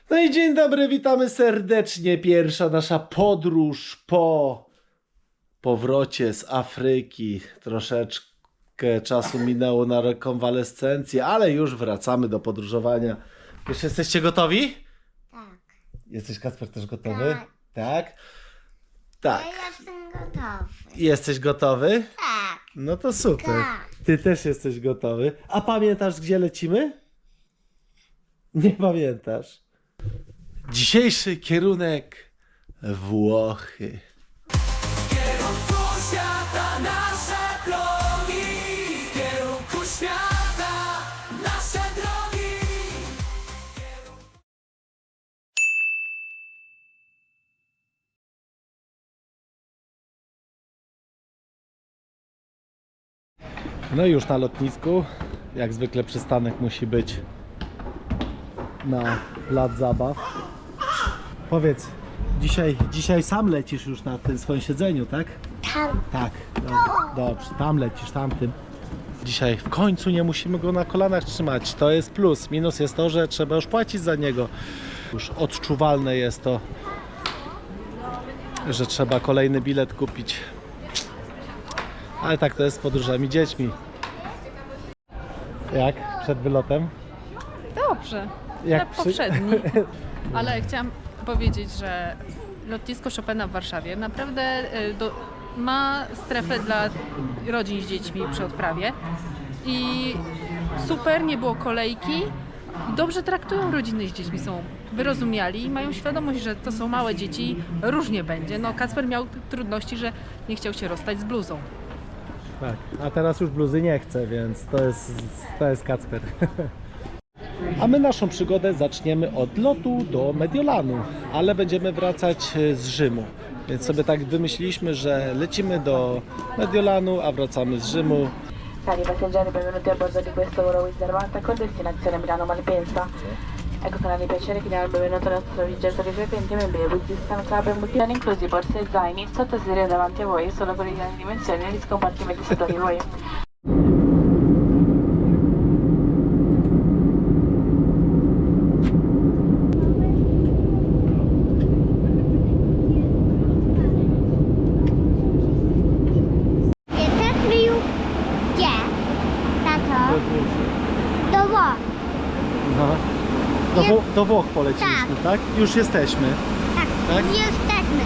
No i dzień dobry, witamy serdecznie. Pierwsza nasza podróż po powrocie z Afryki. Troszeczkę czasu minęło na rekonwalescencję, ale już wracamy do podróżowania. Już jesteście gotowi? Tak. Jesteś, Kacper, też gotowy? Tak. Tak? Tak. Ja jestem gotowy. Jesteś gotowy? Tak. No to super. Tak. Ty też jesteś gotowy. A pamiętasz, gdzie lecimy? Nie pamiętasz. Dzisiejszy kierunek Włochy. W kierunku świata nasze progi, w kierunku świata nasze drogi. No i już na lotnisku. Jak zwykle przystanek musi być na plac zabaw. Powiedz, dzisiaj sam lecisz już na tym swoim siedzeniu, tak? Tam. Tak, dobrze, tam lecisz, tamtym. Dzisiaj w końcu nie musimy go na kolanach trzymać, to jest plus. Minus jest to, że trzeba już płacić za niego. Już odczuwalne jest to, że trzeba kolejny bilet kupić. Ale tak to jest z podróżami dziećmi. Jak przed wylotem? Dobrze, Jak jak poprzedni. Ale chciałam powiedzieć, że lotnisko Chopina w Warszawie naprawdę ma strefę dla rodzin z dziećmi przy odprawie i super, nie było kolejki. Dobrze traktują rodziny z dziećmi, są wyrozumiali i mają świadomość, że to są małe dzieci, różnie będzie. No Kacper miał trudności, że nie chciał się rozstać z bluzą. Tak, a teraz już bluzy nie chcę, więc to jest Kacper. A my naszą przygodę zaczniemy od lotu do Mediolanu, ale będziemy wracać z Rzymu. Więc sobie tak wymyśliliśmy, że lecimy do Mediolanu, a wracamy z Rzymu. Cari passeggeri, benvenuti a bordo di questo volo Wizz Air Malta con destinazione Milano Malpensa. Ecco con grande piacere che diamo il benvenuto al nostro viaggiatore frequente, membri del Wizz System Club e multiplan inclusi borse e zaini, sotto sedere davanti a voi, solo con le grandi dimensioni negli scompartimenti sotto di voi. Jesteśmy już gdzie? Tato? Do Włoch. No. Do Włoch poleciliśmy, tak? Już jesteśmy. Tak. Tak? Jesteśmy.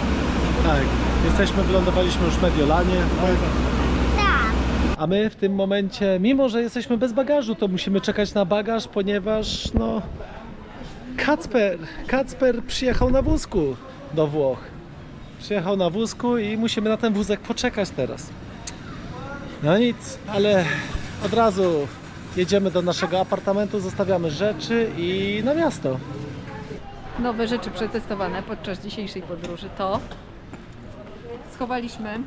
Tak, jesteśmy, wylądowaliśmy już w Mediolanie. Tak. A my w tym momencie, mimo że jesteśmy bez bagażu, to musimy czekać na bagaż, ponieważ no Kacper przyjechał na wózku do Włoch. Przyjechał na wózku i musimy na ten wózek poczekać teraz. No nic, ale od razu jedziemy do naszego apartamentu, zostawiamy rzeczy i na miasto. Nowe rzeczy przetestowane podczas dzisiejszej podróży to schowaliśmy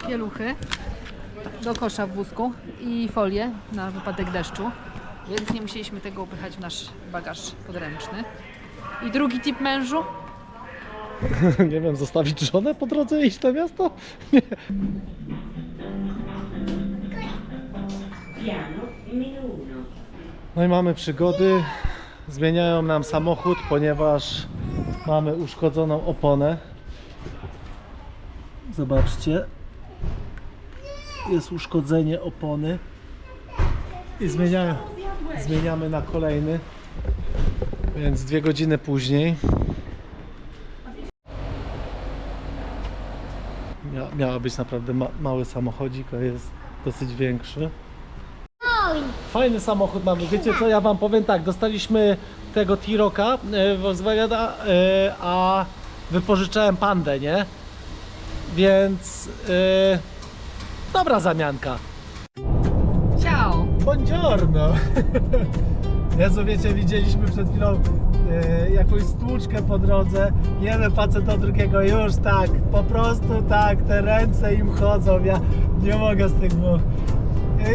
pieluchy do kosza w wózku i folię na wypadek deszczu, więc nie musieliśmy tego upychać w nasz bagaż podręczny. I drugi tip mężu, Nie wiem, zostawić żonę po drodze i iść na miasto? Nie. No i mamy przygody. Zmieniają nam samochód, ponieważ mamy uszkodzoną oponę. Zobaczcie. Jest uszkodzenie opony. I zmieniamy na kolejny. Więc 2 godziny później. Miała być naprawdę mały samochodzik, a jest dosyć większy. Oj. Fajny samochód mamy. Wiecie co, ja wam powiem tak, dostaliśmy tego T-Rocka Volkswagena, a wypożyczałem Pandę, nie? Więc dobra zamianka. ciao! Buongiorno! Jezu, wiecie, widzieliśmy przed chwilą jakąś stłuczkę po drodze. Jeden facet do drugiego już tak, po prostu tak, te ręce im chodzą. Ja nie mogę z tych dwóch.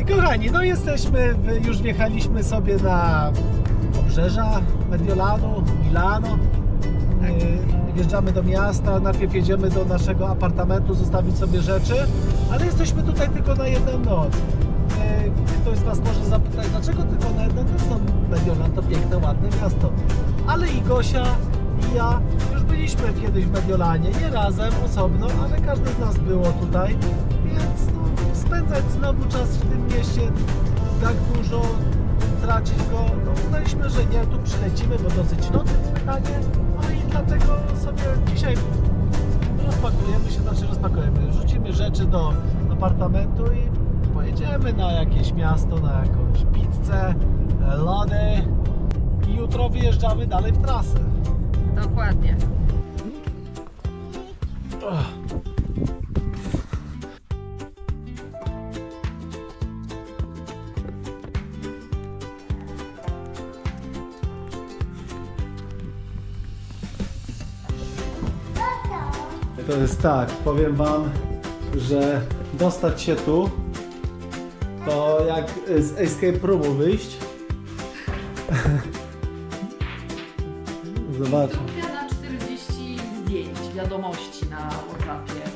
Kochani, no jesteśmy, już wjechaliśmy sobie na obrzeża Mediolanu, Milano. Wjeżdżamy do miasta, najpierw jedziemy do naszego apartamentu zostawić sobie rzeczy, ale jesteśmy tutaj tylko na jedną noc. Ktoś z Was może zapytać, dlaczego tylko na jedną noc? No, Mediolan to piękne, ładne miasto. ale i Gosia, i ja już byliśmy kiedyś w Mediolanie, nie razem, osobno, ale każdy z nas było tutaj, więc no, spędzać znowu czas w tym mieście, tak dużo tracić go, no uznaliśmy, że nie, tu przylecimy, bo dosyć nocne pytanie, no i dlatego sobie dzisiaj rozpakujemy, rzucimy rzeczy do apartamentu i pojedziemy na jakieś miasto, na jakąś pizzę, lody i jutro wyjeżdżamy dalej w trasę. Dokładnie. To jest tak, powiem wam, że dostać się tu, to jak z escape roomu wyjść. Zobacz. Na 40 zdjęć, wiadomości na WhatsAppie.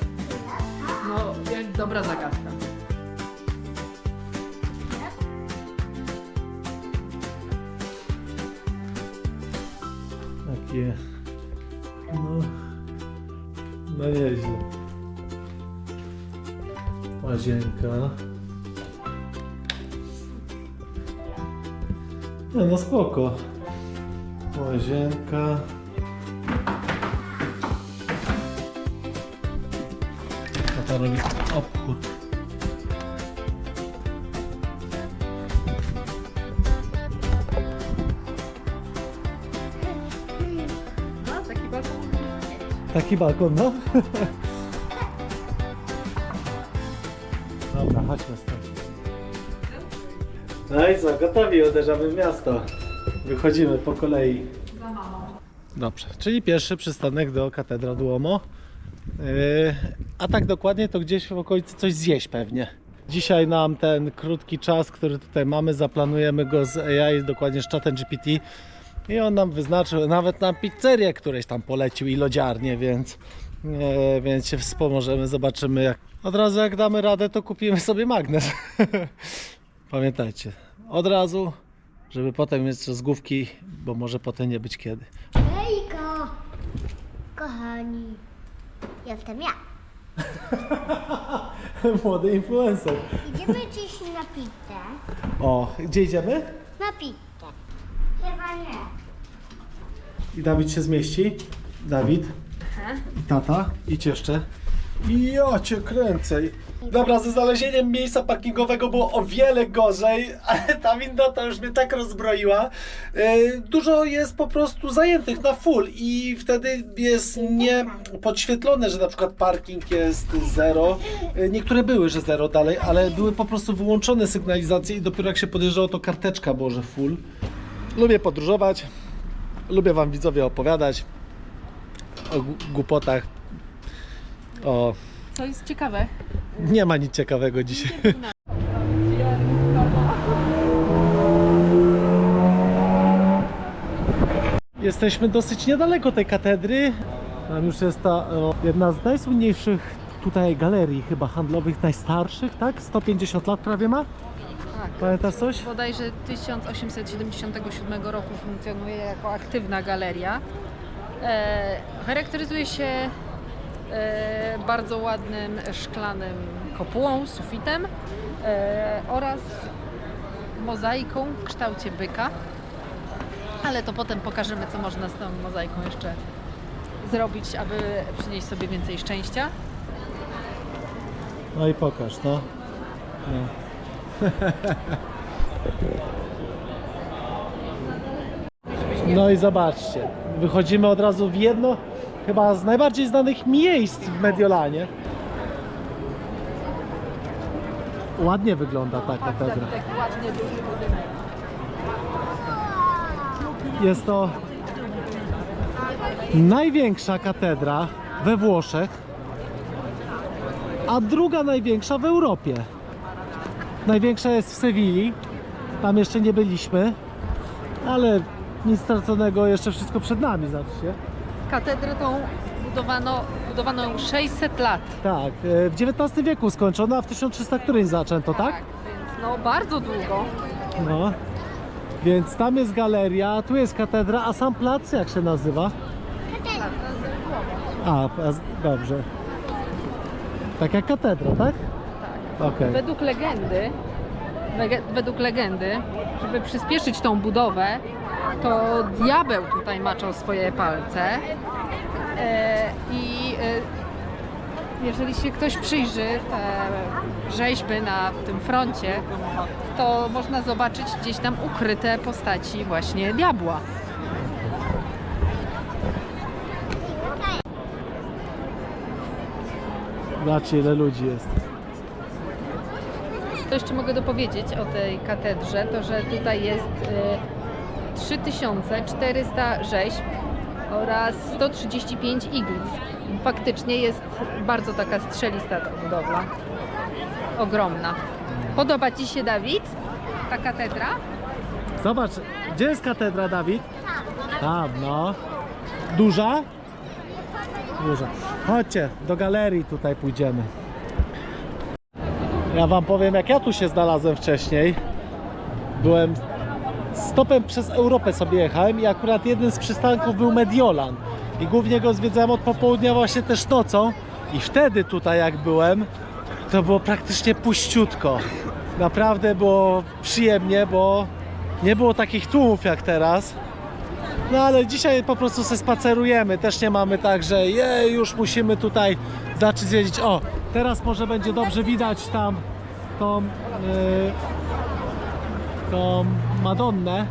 No, jak dobra zagadka. Takie, no nieźle. Łazienka. No spoko. Łazienka. Tata robi obchód. No, taki balkon. Taki balkon, no. Dobra, chodźmy stąd. No i co, gotowi, uderzamy w miasto. Wychodzimy po kolei. Za mamą. Dobrze, czyli pierwszy przystanek do Katedra Duomo. A tak dokładnie to gdzieś w okolicy coś zjeść pewnie. Dzisiaj nam ten krótki czas, który tutaj mamy, zaplanujemy go z AI, dokładnie z Chatem GPT. I on nam wyznaczył nawet na pizzerię, któreś tam polecił i lodziarnię, więc się wspomożemy, zobaczymy jak. Od razu jak damy radę, to kupimy sobie magnes. Pamiętajcie, od razu, żeby potem mieć rozgłówki, bo może potem nie być kiedy. Hejka! Kochani, jestem ja. Młody influencer. Idziemy dziś na pizzę. O, gdzie idziemy? Na pizzę. Chyba nie. I Dawid się zmieści. Dawid. I tata. Idź jeszcze. I ja cię kręcę. Dobra, ze znalezieniem miejsca parkingowego było o wiele gorzej, ale ta windota już mnie tak rozbroiła. Dużo jest po prostu zajętych na full i wtedy jest nie podświetlone, że na przykład parking jest 0. Niektóre były, że 0 dalej, ale były po prostu wyłączone sygnalizacje i dopiero jak się podjeżdżało, to karteczka było, że full. Lubię podróżować, lubię wam widzowie opowiadać o głupotach. O, Co jest ciekawe, nie ma nic ciekawego dzisiaj. Jesteśmy dosyć niedaleko tej katedry. Tam już jest ta jedna z najsłynniejszych tutaj galerii chyba handlowych, najstarszych, tak? 150 lat prawie ma? Tak. Pamiętasz coś? Bodajże 1877 roku funkcjonuje jako aktywna galeria. Charakteryzuje się bardzo ładnym szklanym kopułą, sufitem oraz mozaiką w kształcie byka. Ale to potem pokażemy, co można z tą mozaiką jeszcze zrobić, aby przynieść sobie więcej szczęścia. No i pokaż, no. No i zobaczcie, wychodzimy od razu w jedno chyba z najbardziej znanych miejsc w Mediolanie. Ładnie wygląda ta katedra. Taki ładnie duży budynek. Jest to największa katedra we Włoszech, a druga największa w Europie. Największa jest w Sewilli, tam jeszcze nie byliśmy, ale nic straconego, jeszcze wszystko przed nami, zobaczcie. Katedrę tą budowano 600 lat. Tak, w XIX wieku skończono, a w 1300 którymś zaczęto, tak? Więc no bardzo długo. No. Więc tam jest galeria, tu jest katedra, a sam plac jak się nazywa? Dobrze. Tak jak katedra, tak? Tak. Okej. Według legendy, żeby przyspieszyć tą budowę, to diabeł tutaj maczał swoje palce jeżeli się ktoś przyjrzy te rzeźby na tym froncie, to można zobaczyć gdzieś tam ukryte postaci właśnie diabła. Zobaczcie, ile ludzi jest. To jeszcze mogę dopowiedzieć o tej katedrze, to że tutaj jest 3400 rzeźb oraz 135 iglic. Faktycznie jest bardzo taka strzelista ta budowla. Ogromna. Podoba Ci się, Dawid, ta katedra? Zobacz, gdzie jest katedra, Dawid? Tam, no. Duża? Duża. Chodźcie, do galerii tutaj pójdziemy. Ja wam powiem, jak ja tu się znalazłem wcześniej. Byłem stopem przez Europę sobie jechałem i akurat jeden z przystanków był Mediolan. I głównie go zwiedzałem od popołudnia właśnie też nocą. I wtedy tutaj jak byłem, to było praktycznie puściutko. Naprawdę było przyjemnie, bo nie było takich tłumów jak teraz. No ale dzisiaj po prostu se spacerujemy. Też nie mamy tak, że już musimy tutaj zacząć zwiedzić. O, teraz może będzie dobrze widać tam tą Madonnę.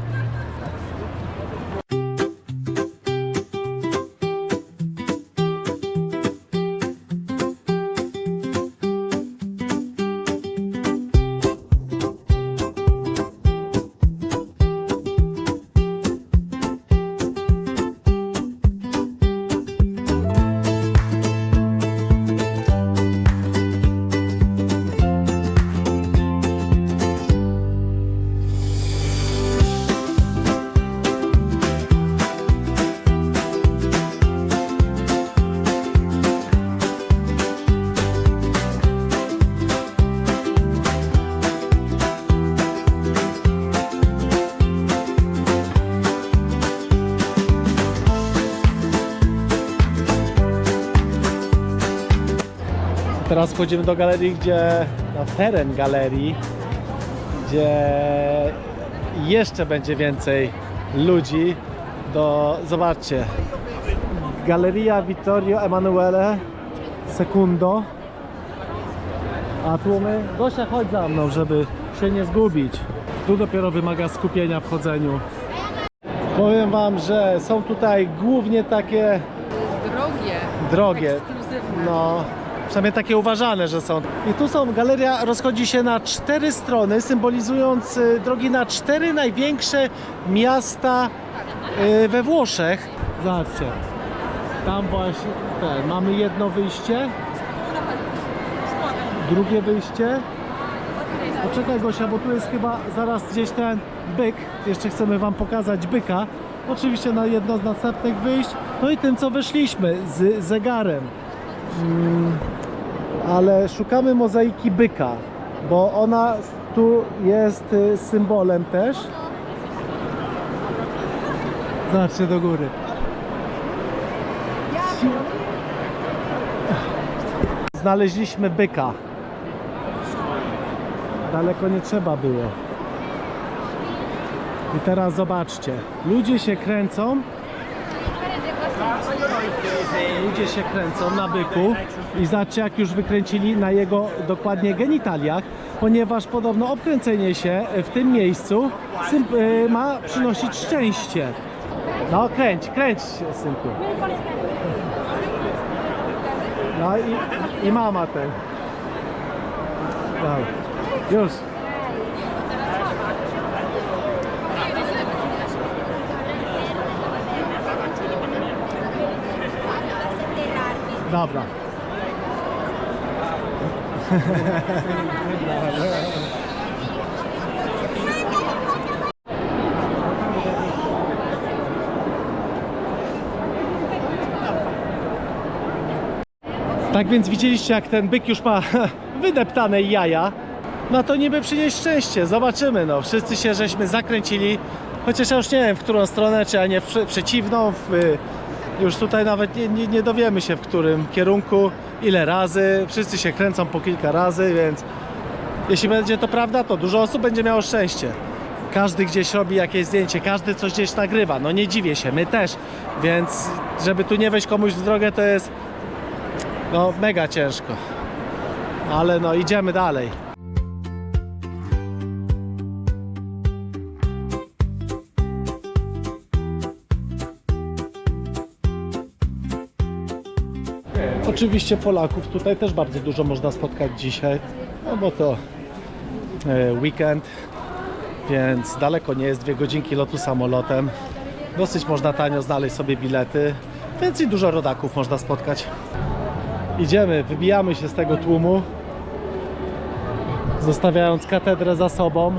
Teraz wchodzimy do galerii, na teren galerii, gdzie jeszcze będzie więcej ludzi. Zobaczcie, Galeria Vittorio Emanuele II. A tłumy, Gosia, chodź za mną, żeby się nie zgubić. Tu dopiero wymaga skupienia w chodzeniu. Powiem wam, że są tutaj głównie takie drogie, ekskluzywne. no, przynajmniej takie uważane, że są. I tu galeria rozchodzi się na 4 strony, symbolizując drogi na 4 największe miasta we Włoszech. Zobaczcie, tam właśnie mamy jedno wyjście, drugie wyjście. Poczekaj, Gosia, bo tu jest chyba zaraz gdzieś ten byk. Jeszcze chcemy wam pokazać byka. Oczywiście na jedno z następnych wyjść. No i tym, co weszliśmy z zegarem. Ale szukamy mozaiki byka, bo ona tu jest symbolem też. Zobaczcie do góry. Znaleźliśmy byka. Daleko nie trzeba było. I teraz zobaczcie. Ludzie się kręcą. Ludzie się kręcą na byku i zobaczcie, jak już wykręcili na jego dokładnie genitaliach, ponieważ podobno obkręcenie się w tym miejscu ma przynosić szczęście. No kręć się, synku. No i mama ten. Dobra. Już. Dobra. Tak więc widzieliście, jak ten byk już ma wydeptane jaja. Ma to niby przynieść szczęście. Zobaczymy, no. Wszyscy się żeśmy zakręcili Chociaż ja już nie wiem, w którą stronę, czy a nie w przeciwną. Już tutaj nawet nie dowiemy się, w którym kierunku, ile razy. Wszyscy się kręcą po kilka razy, więc jeśli będzie to prawda, to dużo osób będzie miało szczęście. Każdy gdzieś robi jakieś zdjęcie, każdy coś gdzieś nagrywa. No nie dziwię się, my też. Więc żeby tu nie wejść komuś w drogę, to jest no mega ciężko. Ale no idziemy dalej. Oczywiście Polaków tutaj też bardzo dużo można spotkać dzisiaj, no bo to weekend, więc daleko nie jest, 2 godzinki lotu samolotem. Dosyć można tanio znaleźć sobie bilety, więc i dużo rodaków można spotkać. Idziemy, wybijamy się z tego tłumu, zostawiając katedrę za sobą.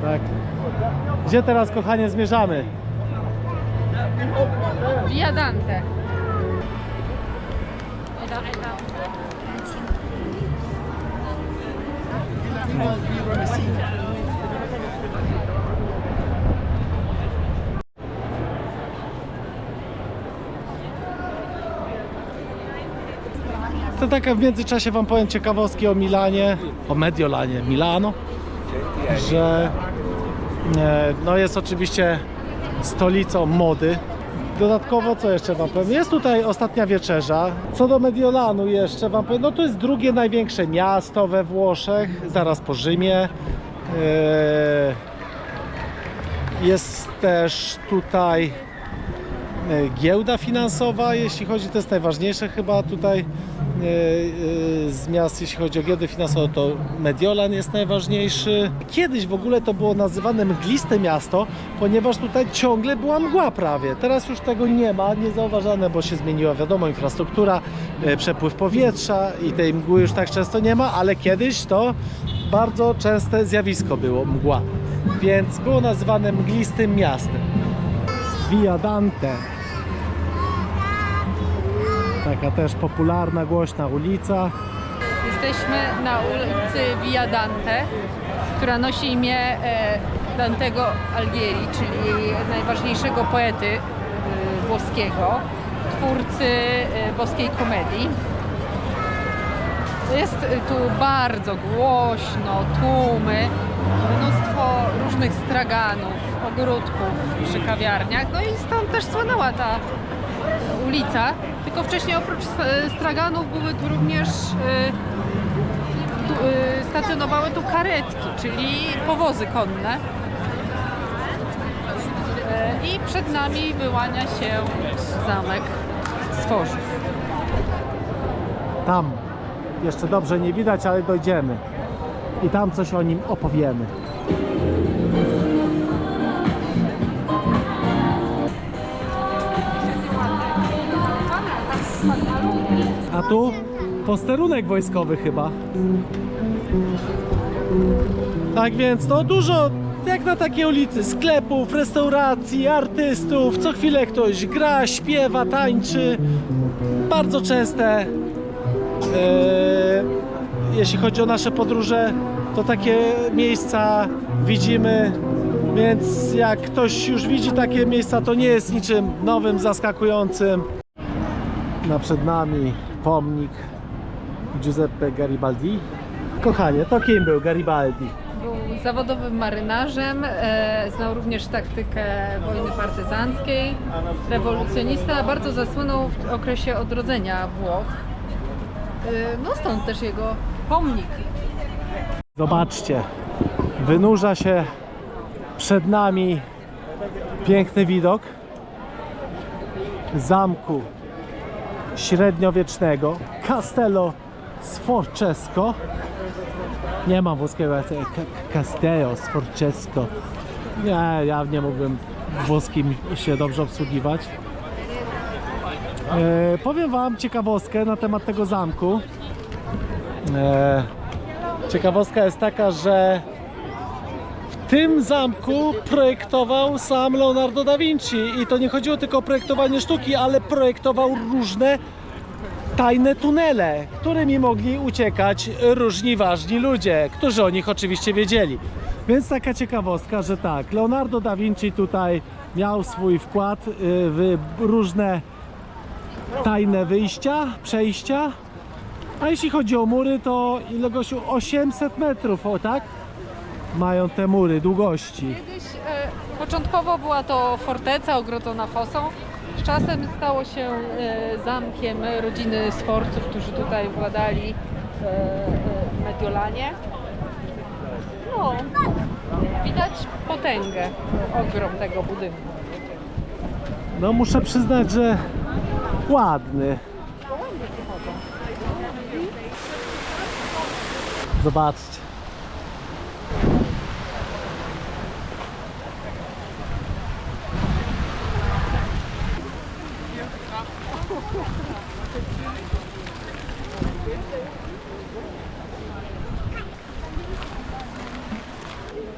Tak. Gdzie teraz, kochanie, zmierzamy? Via Dante. To taka w międzyczasie wam powiem ciekawostki o Milanie, o Mediolanie, Milano, że no jest oczywiście stolicą mody. Dodatkowo, co jeszcze wam powiem, jest tutaj ostatnia wieczerza. Co do Mediolanu jeszcze wam powiem, no to jest drugie największe miasto we Włoszech, zaraz po Rzymie. Jest też tutaj giełda finansowa, jeśli chodzi, to jest najważniejsze chyba tutaj z miast, jeśli chodzi o giełdę finansową, to Mediolan jest najważniejszy. Kiedyś w ogóle to było nazywane mgliste miasto, ponieważ tutaj ciągle była mgła prawie. Teraz już tego nie ma, niezauważane, bo się zmieniła, wiadomo, infrastruktura, przepływ powietrza i tej mgły już tak często nie ma, ale kiedyś to bardzo częste zjawisko było, mgła. Więc było nazywane mglistym miastem. Via Dante. Taka też popularna, głośna ulica. Jesteśmy na ulicy Via Dante, która nosi imię Dantego Alighieri, czyli najważniejszego poety włoskiego, twórcy boskiej komedii. Jest tu bardzo głośno, tłumy, mnóstwo różnych straganów, ogródków przy kawiarniach, no i stąd też słynęła ta ulica, tylko wcześniej oprócz straganów były tu również stacjonowały tu karetki, czyli powozy konne. I przed nami wyłania się zamek Stworzów. Tam jeszcze dobrze nie widać, ale dojdziemy i tam coś o nim opowiemy. A tu posterunek wojskowy chyba. Tak więc no dużo, jak na takiej ulicy, sklepów, restauracji, artystów, co chwilę ktoś gra, śpiewa, tańczy. Bardzo częste, jeśli chodzi o nasze podróże, to takie miejsca widzimy, więc jak ktoś już widzi takie miejsca, to nie jest niczym nowym, zaskakującym. Przed nami pomnik Giuseppe Garibaldi. Kochanie, to kim był Garibaldi? Był zawodowym marynarzem, znał również taktykę wojny partyzanckiej, rewolucjonista, bardzo zasłynął w okresie odrodzenia Włoch. No stąd też jego pomnik. Zobaczcie, wynurza się przed nami piękny widok zamku średniowiecznego Castello Sforzesco. Nie mam włoskiego Castello Sforzesco. Nie, ja nie mógłbym włoskim się dobrze obsługiwać. Powiem wam ciekawostkę na temat tego zamku. Ciekawostka jest taka, że w tym zamku projektował sam Leonardo da Vinci i to nie chodziło tylko o projektowanie sztuki, ale projektował różne tajne tunele, którymi mogli uciekać różni ważni ludzie, którzy o nich oczywiście wiedzieli. Więc taka ciekawostka, że tak, Leonardo da Vinci tutaj miał swój wkład w różne tajne wyjścia, przejścia. A jeśli chodzi o mury, to ile gościu? 800 metrów, o tak? Mają te mury długości. Kiedyś początkowo była to forteca ogrodzona fosą. Z czasem stało się zamkiem rodziny Sforców, którzy tutaj władali w Mediolanie. No, widać potęgę, ogrom tego budynku. No muszę przyznać, że ładny. Zobaczcie.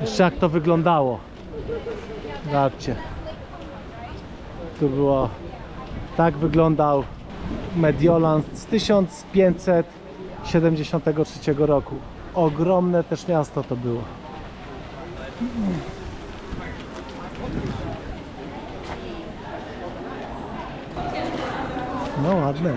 Jeszcze jak to wyglądało. Zobaczcie. Tu było, tak wyglądał Mediolan z 1573 roku. Ogromne też miasto to było. No ładne.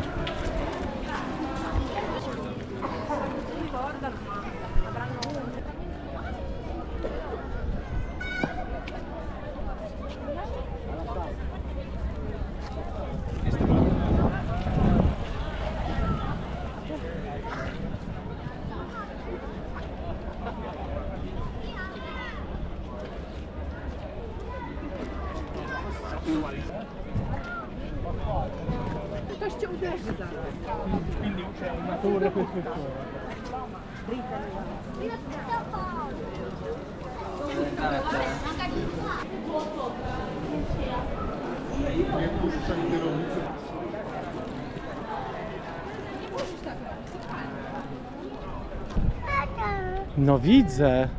No widzę.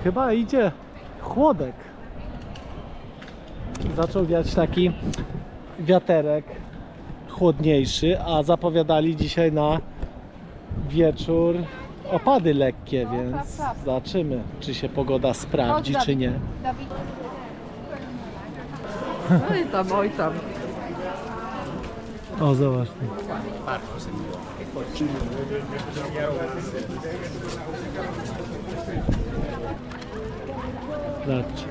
Chyba idzie chłodek. Zaczął wiać taki wiaterek chłodniejszy, a zapowiadali dzisiaj na wieczór opady lekkie, więc zobaczymy, czy się pogoda sprawdzi, czy nie. Oj tam, oj tam. O, zobacz. Zobaczcie.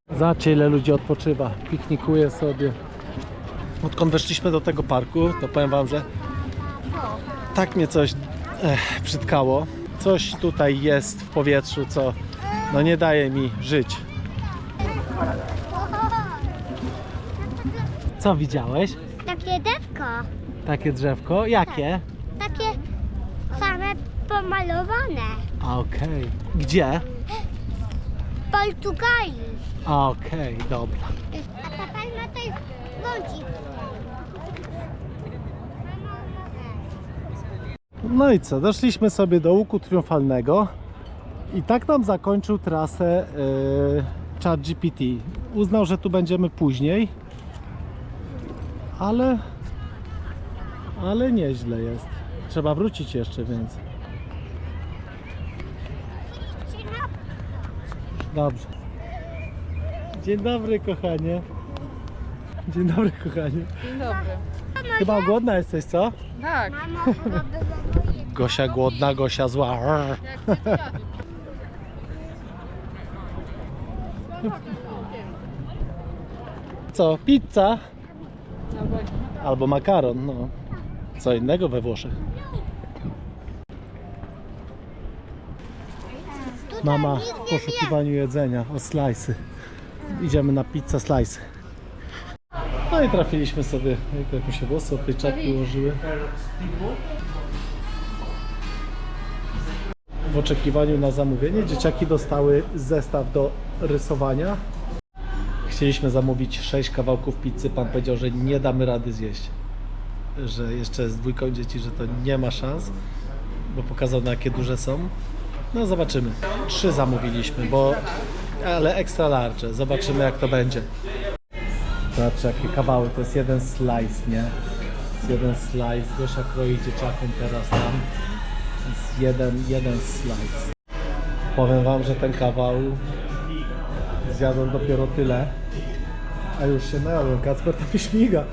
Zobaczcie, ile ludzi odpoczywa, piknikuje sobie. Odkąd weszliśmy do tego parku, to powiem wam, że tak mnie coś przytkało. Coś tutaj jest w powietrzu, co no nie daje mi żyć. Co widziałeś? Takie dewko. Takie drzewko? Jakie? Takie same pomalowane. A okej. Gdzie? W Portugalii. A okej, dobra. A ta palma to jest bądź. No i co? Doszliśmy sobie do łuku triumfalnego i tak nam zakończył trasę ChatGPT. Uznał, że tu będziemy później, ale nieźle jest. Trzeba wrócić jeszcze, więc. Dobrze. Dzień dobry, kochanie. Dzień dobry, kochanie. Dzień dobry. Chyba głodna jesteś, co? Tak. Mamo, chyba było moje. Gosia głodna, Gosia zła. Co? Pizza? Albo makaron, no. Co innego we Włoszech. Mama w poszukiwaniu jedzenia, o slice'y. Idziemy na pizza slice'y. No i trafiliśmy sobie, jak mi się włosy od tej czapki ułożyły. w oczekiwaniu na zamówienie. Dzieciaki dostały zestaw do rysowania. Chcieliśmy zamówić 6 kawałków pizzy. Pan powiedział, że nie damy rady zjeść. Że jeszcze z 2 dzieci, że to nie ma szans, bo pokazał, na jakie duże są. No zobaczymy. 3 zamówiliśmy, ale extra large. Zobaczymy, jak to będzie. Zobaczcie, jakie kawały. To jest jeden slice, nie? To jest jeden slice. Gosia kroi dzieciakom teraz tam. To jest jeden slice. Powiem wam, że ten kawał zjadłem dopiero tyle, a już się najadłem. Kacper tam śmiga.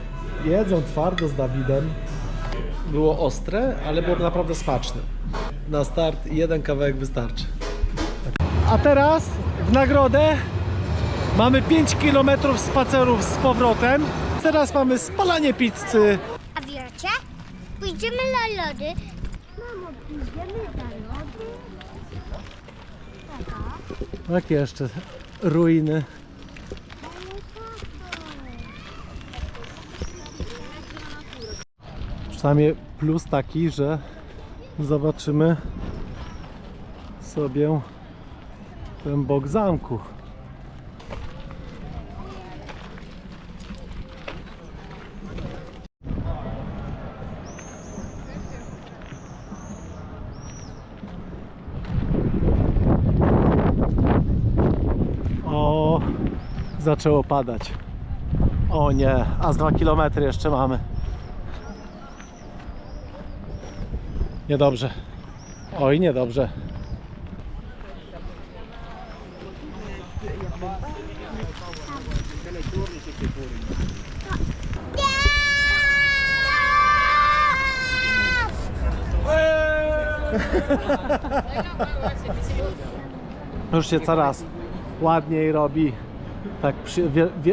Jedzą twardo z Dawidem. Było ostre, ale było naprawdę smaczne. Na start jeden kawałek wystarczy. A teraz w nagrodę mamy 5 km spacerów z powrotem. Teraz mamy spalanie pizzy. A wiecie? Pójdziemy na lody. Mamo, pójdziemy na lody? Taka. Jakie jeszcze ruiny? Przynajmniej plus taki, że zobaczymy sobie ten bok zamku. O, zaczęło padać. O nie, a z 2 km jeszcze mamy. Niedobrze. Oj, niedobrze. Już się coraz ładniej robi. Tak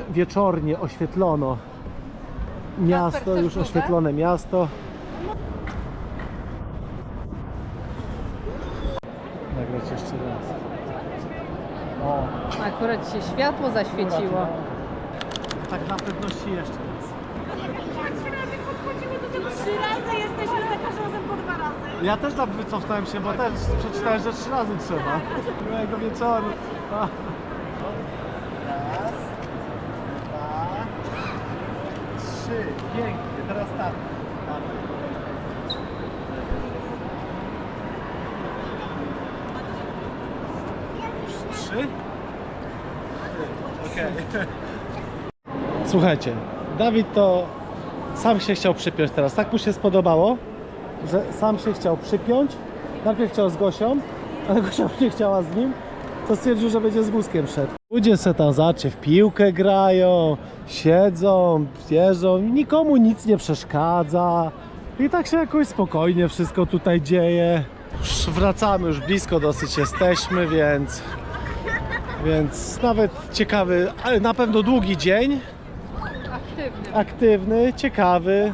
wieczornie oświetlono miasto, już oświetlone miasto. Nagrać jeszcze raz. O, Akurat się światło zaświeciło. tak na pewności jeszcze raz. 3 razy jesteśmy za każdym razem po 2 razy. Ja też tam wycofnąłem się, bo też przeczytałem, że 3 razy trzeba. Miłego wieczoru. Pa. Raz, 2, 3. Pięknie, teraz tak. 3. Okej. Słuchajcie, Dawid to sam się chciał przypiąć teraz. Tak mu się spodobało, że sam się chciał przypiąć. Najpierw chciał z Gosią, ale Gosia nie chciała z nim. To stwierdził, że będzie z wózkiem szedł. Ludzie se tam w piłkę grają, siedzą, jeżdżą, nikomu nic nie przeszkadza. I tak się jakoś spokojnie wszystko tutaj dzieje. Już wracamy, już blisko dosyć jesteśmy, więc nawet ciekawy, ale na pewno długi dzień. Aktywny. Aktywny, ciekawy.